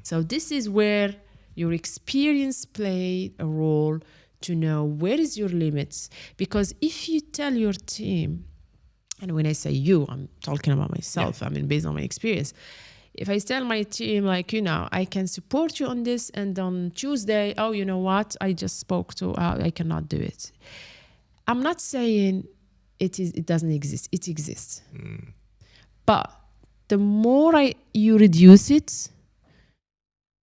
So this is where your experience played a role to know where is your limits. Because if you tell your team, and when I say you, I'm talking about myself, I mean, based on my experience. If I tell my team, like, you know, I can support you on this, and on Tuesday, oh, you know what? I just spoke to, I cannot do it. I'm not saying it doesn't exist. It exists. But the more you reduce it,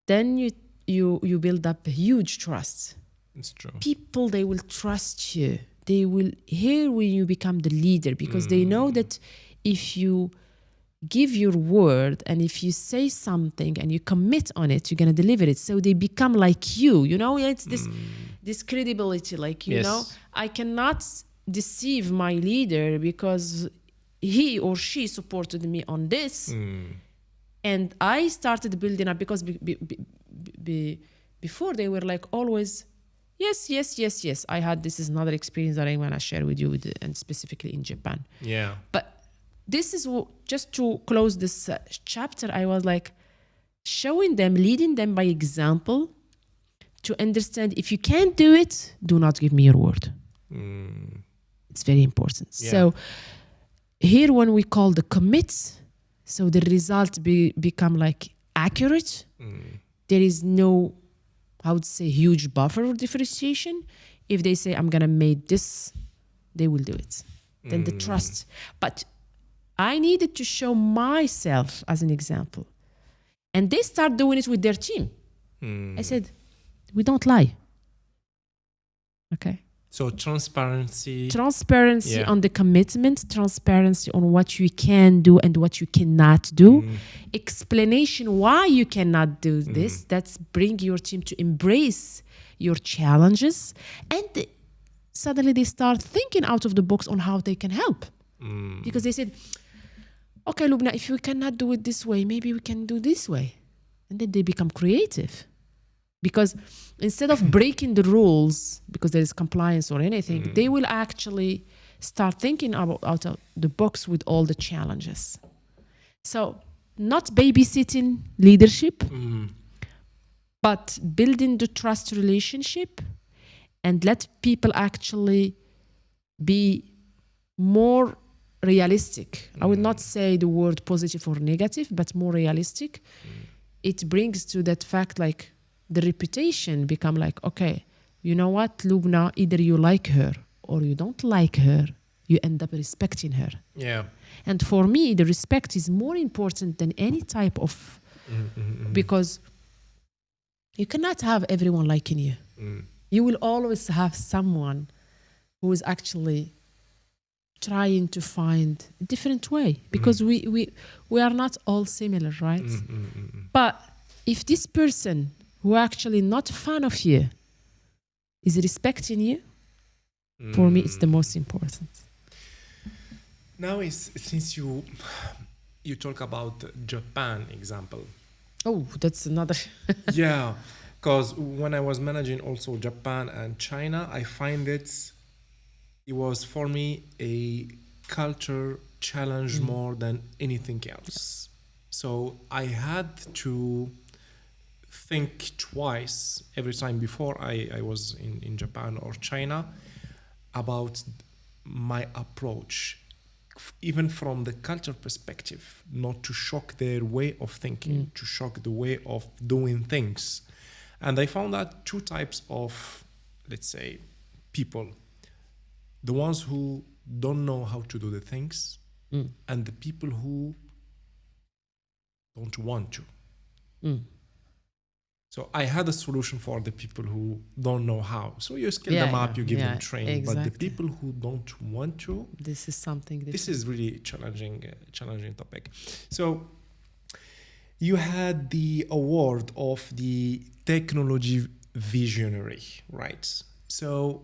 then you build up a huge trust. It's true. People, they will trust you. They will hear when you become the leader, because they know that if you give your word and if you say something and you commit on it, you're going to deliver it. So they become like you know, it's this credibility, like, you know, I cannot deceive my leader because he or she supported me on this. And I started building up, because before they were like always, yes. I had, this is another experience that I want to share with you, and specifically in Japan. Yeah. But this is just to close this chapter. I was like showing them, leading them by example, to understand, if you can't do it, do not give me your word. It's very important. Yeah. So here, when we call the commits, so the result become like accurate. There is no, I would say, huge buffer or differentiation. If they say, I'm gonna make this, they will do it. Then the trust. But I needed to show myself as an example. And they start doing it with their team. I said, we don't lie. Okay? So transparency. Transparency Yeah. on the commitment, transparency on what you can do and what you cannot do, explanation why you cannot do this. That's bring your team to embrace your challenges, and suddenly they start thinking out of the box on how they can help. Because they said, okay, Loubna, if we cannot do it this way, maybe we can do this way. And then they become creative. Because instead of breaking the rules because there is compliance or anything, they will actually start thinking out of the box with all the challenges. So not babysitting leadership, but building the trust relationship and let people actually be more realistic. I would not say the word positive or negative, but more realistic. It brings to that fact like the reputation become like, okay, you know what, Loubna, either you like her or you don't like her, you end up respecting her. Yeah. And for me, the respect is more important than any type of, because you cannot have everyone liking you. You will always have someone who is actually trying to find a different way, because we are not all similar, right? But if this person who actually not a fan of you is respecting you, for me it's the most important. Now, since you talk about Japan example. Oh, that's another. Yeah, because when I was managing also Japan and China, I find it was for me a culture challenge more than anything else. So I had to think twice every time before I was in Japan or China about my approach, even from the culture perspective, not to shock their way of thinking, to shock the way of doing things. And I found that two types of, let's say, people: the ones who don't know how to do the things, and the people who don't want to. So I had a solution for the people who don't know how. So you scale them up, you give them training. Exactly. But the people who don't want to, This is something different. this is really challenging topic. So you had the award of the technology visionary, right? So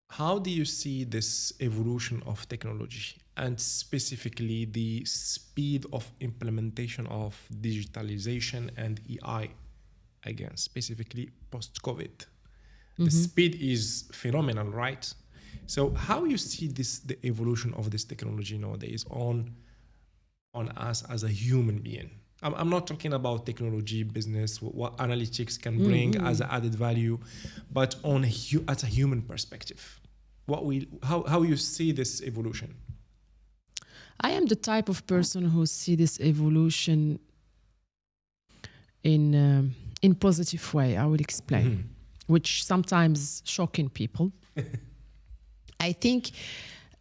how do you see this evolution of technology, and specifically the speed of implementation of digitalization and AI, again, specifically post-COVID? The speed is phenomenal, right? So how you see the evolution of this technology nowadays on us as a human being? I'm not talking about technology, business, what analytics can bring as added value, but as a human perspective, how you see this evolution? I am the type of person who see this evolution in positive way. I will explain, which sometimes shocking people. I think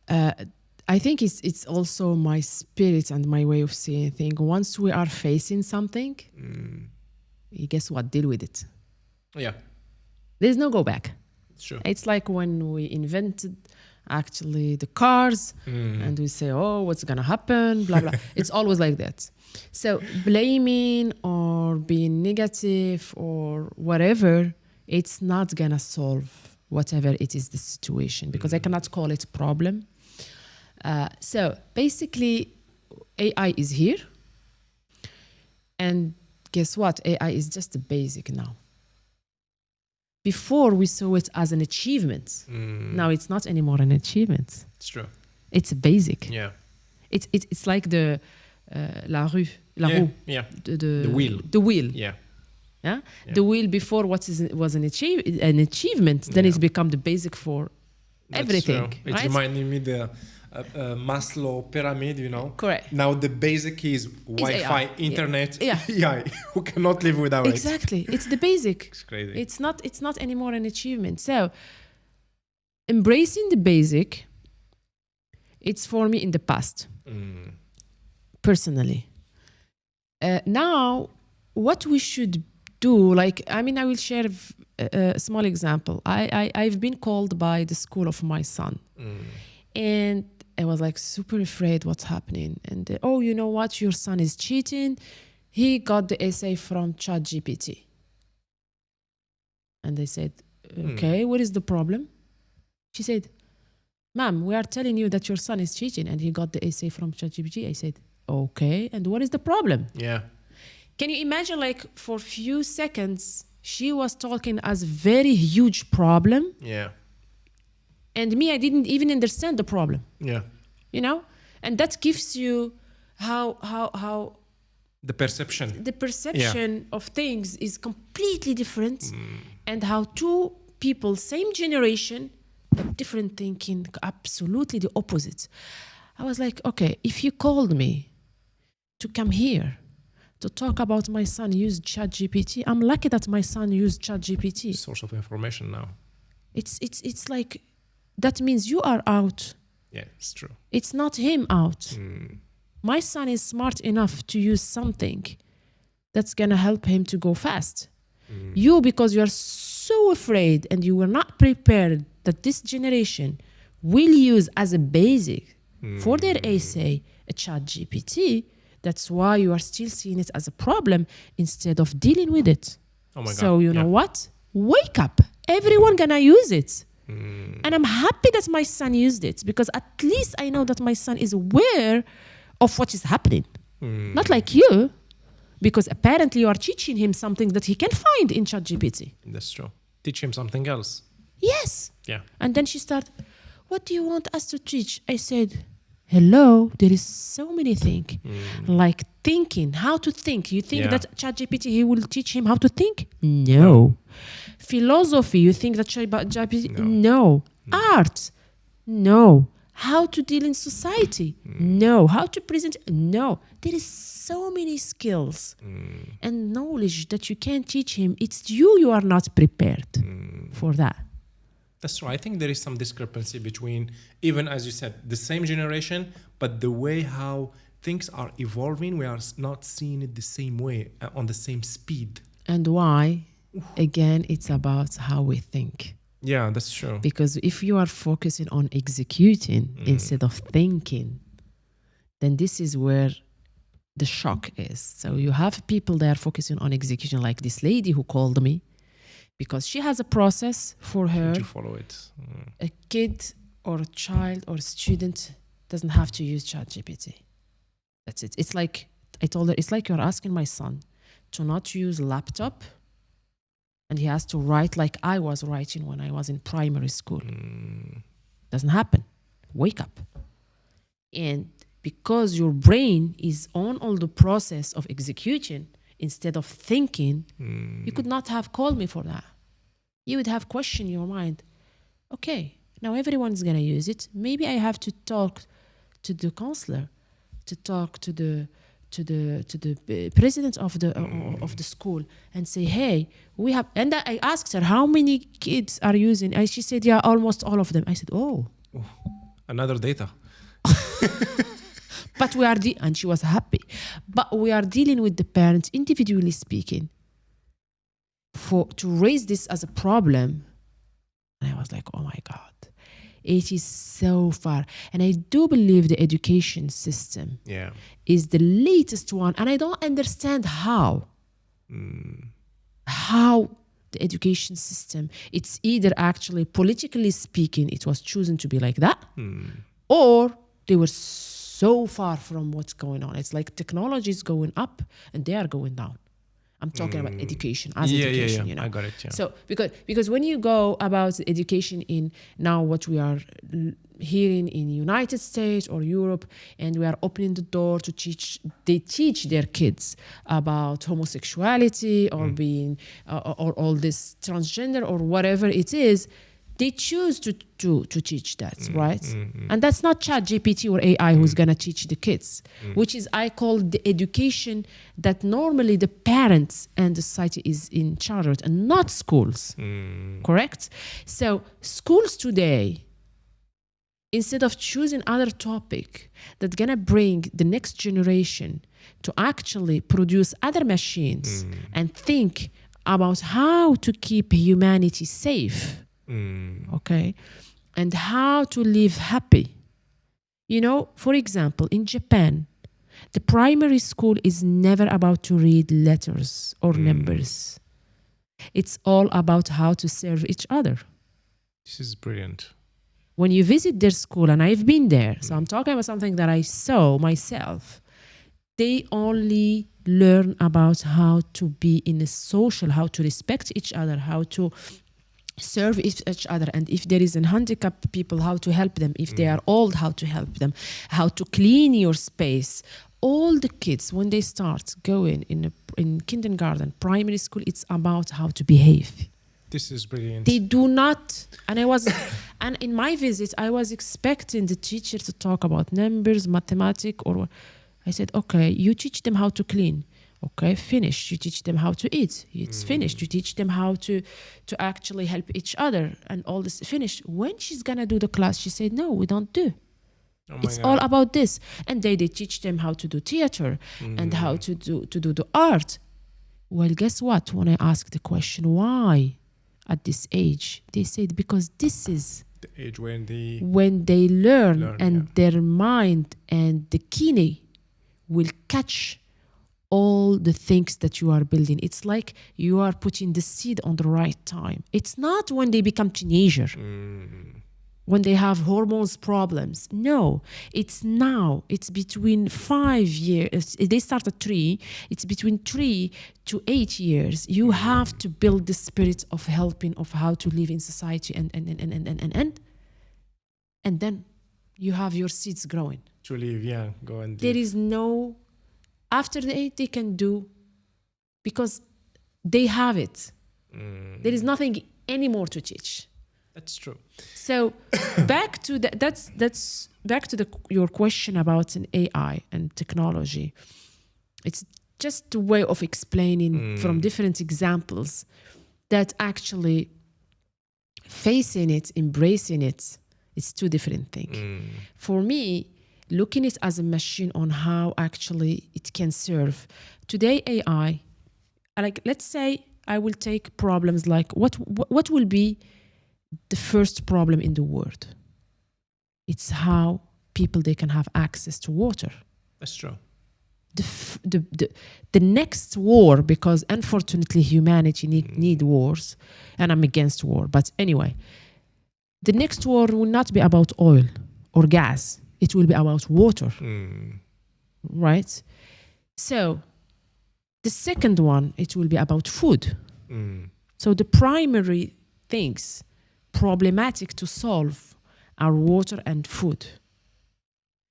it's also my spirit and my way of seeing things. Once we are facing something, guess what? Deal with it. Yeah, There's no go back. sure. It's like when we invented actually the cars and we say, oh, what's gonna happen, blah blah. It's always like that. So blaming or being negative or whatever, it's not gonna solve whatever it is the situation, because I cannot call it problem. So basically AI is here, and guess what? AI is just the basic now. Before we saw it as an achievement. Now it's not anymore an achievement. It's true. It's a basic. Yeah. It's like the la roue. Yeah. The wheel. The wheel. Yeah. Yeah? Yeah. The wheel before was an achievement, then it's become the basic for everything. It Right? reminded me the Maslow pyramid, Correct. Now the basic is Wi-Fi, AI. internet, Yeah. AI. Who cannot live without it? Exactly. It's the basic. It's crazy. It's not anymore an achievement. So embracing the basic, it's for me in the past. Personally. Now, what we should do, I will share a small example. I've been called by the school of my son, and I was like super afraid what's happening. And oh, you know what? Your son is cheating. He got the essay from ChatGPT. And they said, okay, what is the problem? She said, ma'am, we are telling you that your son is cheating and he got the essay from ChatGPT. I said, okay, and what is the problem? Yeah. Can you imagine, like, for a few seconds, she was talking as very huge problem. Yeah. And me, I didn't even understand the problem. Yeah. You know? And that gives you how the perception of things is completely different, and how two people, same generation, but different thinking, absolutely the opposite. I was like, okay, if you called me to come here to talk about my son used ChatGPT, I'm lucky that my son used ChatGPT. Source of information now. It's like, that means you are out. Yeah, it's true. It's not him out. My son is smart enough to use something that's going to help him to go fast. You, because you are so afraid and you were not prepared that this generation will use as a basic for their essay a ChatGPT, that's why you are still seeing it as a problem instead of dealing with it. Oh my God. So you know what? Wake up. Everyone going to use it. And I'm happy that my son used it, because at least I know that my son is aware of what is happening. Not like you, because apparently you are teaching him something that he can find in ChatGPT. That's true. Teach him something else. Yes. Yeah. And then she started, what do you want us to teach? I said, hello, there is so many things. Like thinking, how to think. You think that ChatGPT, he will teach him how to think? No. Philosophy, you think that ChatGPT? No. Art? No. How to deal in society? No. How to present? No. There is so many skills and knowledge that you can teach him. It's you are not prepared for that. That's true. I think there is some discrepancy between, even as you said, the same generation, but the way how things are evolving, we are not seeing it the same way, on the same speed. And why? Again, it's about how we think. Yeah, that's true. Because if you are focusing on executing instead of thinking, then this is where the shock is. So you have people that are focusing on execution, like this lady who called me, because she has a process for her. To follow it. A kid or a child or a student doesn't have to use ChatGPT. That's it. It's like, I told her, it's like you're asking my son to not use laptop, and he has to write like I was writing when I was in primary school. Doesn't happen. Wake up. And because your brain is on all the process of execution instead of thinking, you could not have called me for that. You would have questioned your mind. Okay, now everyone's going to use it. Maybe I have to talk to the counselor, to talk to the president of the school, and say, hey, we have. And I asked her, how many kids are using? And she said, yeah, almost all of them. I said, oh, another data. But we are and she was happy. But we are dealing with the parents individually speaking to raise this as a problem. And I was like, oh my God, it is so far. And I do believe the education system is the latest one. And I don't understand how the education system, it's either actually politically speaking, it was chosen to be like that, or they were so far from what's going on. It's like technology is going up and they are going down. I'm talking about education as education, you know. I got it. Yeah. So because when you go about education in now what we are hearing in United States or Europe, and we are opening the door to they teach their kids about homosexuality or being or all this transgender or whatever it is. They choose to teach that, right? And that's not ChatGPT or AI who's going to teach the kids, which is, I call the education that normally the parents and the society is in charge of, and not schools, correct? So schools today, instead of choosing other topic that's going to bring the next generation to actually produce other machines and think about how to keep humanity safe, okay, and how to live happy. You know, for example, in Japan, the primary school is never about to read letters or numbers. It's all about how to serve each other. This is brilliant. When you visit their school, and I've been there, so I'm talking about something that I saw myself, they only learn about how to be in a social, how to respect each other, how to serve each other, and if there is a handicapped people, how to help them, if they are old, how to help them, how to clean your space. All the kids, when they start going in kindergarten, primary school, it's about how to behave. This is brilliant. They do not, and and in my visit, I was expecting the teacher to talk about numbers, mathematics, or I said, okay, you teach them how to clean. Okay, finished. You teach them how to eat. It's finished. You teach them how to actually help each other, and all this finished. When she's gonna do the class, she said, no, we don't do. It's all about this. And they teach them how to do theater and how to do the art. Well, guess what? When I asked the question, why at this age, they said, because this is the age when they learn and their mind and the kidney will catch all the things that you are building. It's like you are putting the seed on the right time. It's not when they become teenager, when they have hormones problems. No, it's now. It's between 5 years. They start at 3. It's between 3 to 8 years. You have to build the spirit of helping, of how to live in society, and then you have your seeds growing. To live, go and live. There is no, after the 8 they can do, because they have it. There is nothing anymore to teach. That's true. So back to that's back to your question about an AI and technology. It's just a way of explaining from different examples that actually facing it, embracing it, it's two different things. For me, looking at it as a machine on how actually it can serve. Today, AI, like let's say I will take problems like what will be the first problem in the world? It's how people, they can have access to water. That's true. The next war, because unfortunately humanity need wars, and I'm against war, but anyway, the next war will not be about oil or gas. It will be about water, right? So the second one, it will be about food. So the primary things problematic to solve are water and food.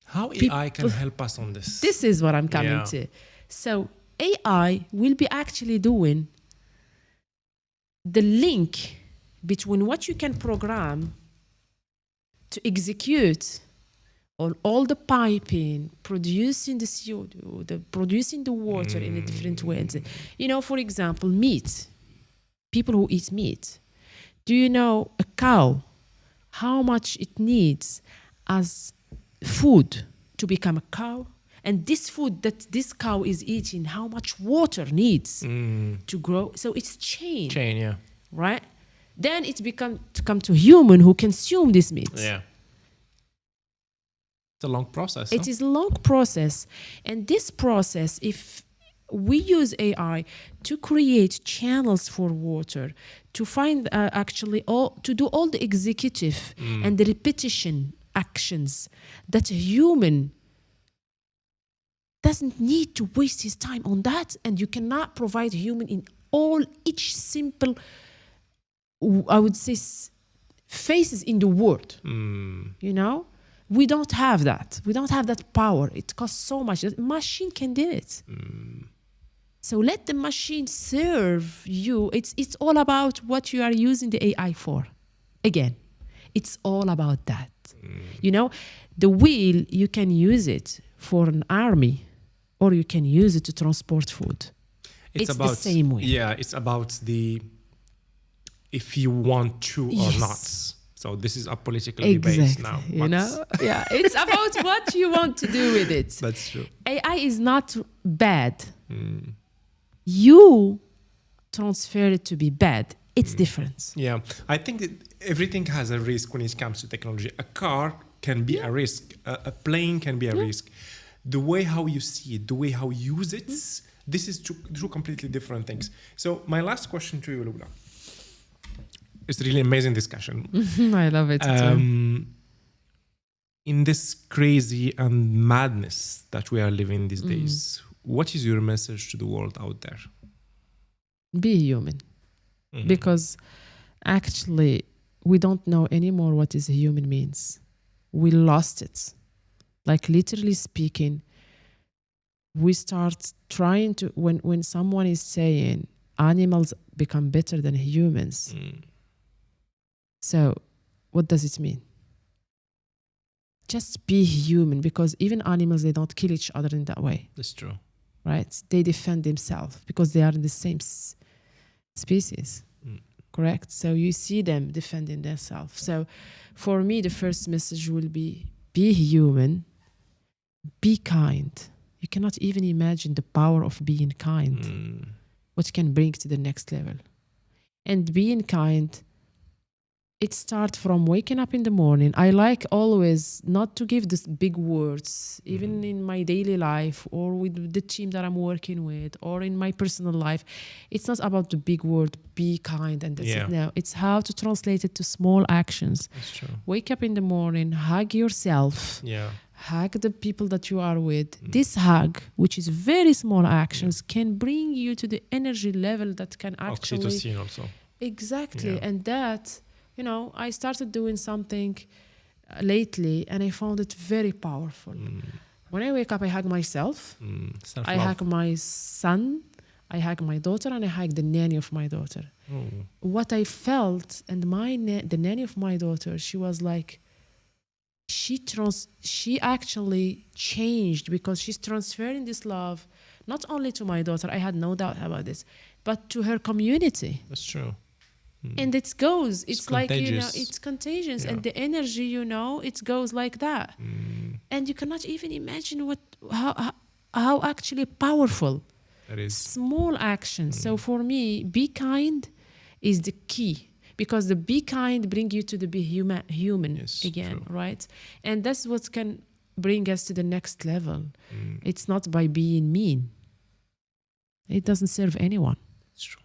How AI can help us on this? This is what I'm coming to. So AI will be actually doing the link between what you can program to execute on all the piping, producing the CO2, producing the water in a different way. You know, for example, meat. People who eat meat. Do you know a cow, how much it needs as food to become a cow? And this food that this cow is eating, how much water needs to grow? So it's chain. Chain, yeah. Right? Then it come to human who consume this meat. Yeah. It's a long process. It is a long process. And this process, if we use AI to create channels for water, to find to do all the executive and the repetition actions that a human doesn't need to waste his time on that, and you cannot provide human in each simple, I would say, faces in the world. You know, we don't have that. We don't have that power. It costs so much. The machine can do it. So let the machine serve you. It's all about what you are using the AI for. Again, it's all about that. You know, the wheel, you can use it for an army, or you can use it to transport food. It's about the same way. Yeah, it's about if you want to or not. So this is a politically based now. You know? Yeah, it's about what you want to do with it. That's true. AI is not bad. You transfer it to be bad. It's different. Yeah, I think that everything has a risk when it comes to technology. A car can be a risk. A plane can be a risk. The way how you see it, the way how you use it, this is two completely different things. So my last question to you, Loubna. It's really amazing discussion. I love it too. In this crazy and madness that we are living these days, what is your message to the world out there? Be human. Because actually, we don't know anymore what is a human means. We lost it. Like literally speaking, we start trying to, when someone is saying animals become better than humans. So what does it mean? Just be human, because even animals, they don't kill each other in that way. That's true. Right? They defend themselves because they are in the same species. Correct? So you see them defending themselves. So for me, the first message will be human, be kind. You cannot even imagine the power of being kind, what can bring to the next level. And being kind, it starts from waking up in the morning. I like always not to give these big words, even in my daily life or with the team that I'm working with or in my personal life. It's not about the big word, be kind and that's it. No, it's how to translate it to small actions. That's true. Wake up in the morning, hug yourself, hug the people that you are with. This hug, which is very small actions, can bring you to the energy level that can actually... Oxytocin also. Exactly. And that... You know, I started doing something lately and I found it very powerful. When I wake up, I hug myself. I hug my son. I hug my daughter and I hug the nanny of my daughter. What I felt, and the nanny of my daughter, she was like, she actually changed because she's transferring this love not only to my daughter, I had no doubt about this, but to her community. That's true. And it goes, it's like, contagious. you know, it's contagious and the energy, you know, it goes like that. And you cannot even imagine how actually powerful that is. Small actions. So for me, be kind is the key, because the be kind bring you to the be human again, true. Right? And that's what can bring us to the next level. It's not by being mean. It doesn't serve anyone. It's true.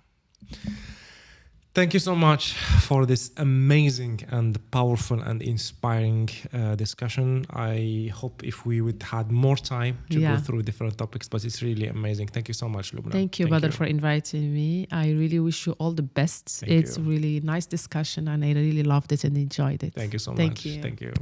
Thank you so much for this amazing and powerful and inspiring discussion. I hope if we would had more time to go through different topics, but it's really amazing. Thank you so much, Loubna. Thank you, Badr, for inviting me. I really wish you all the best. It's really nice discussion and I really loved it and enjoyed it. Thank you so much. Thank you. Thank you.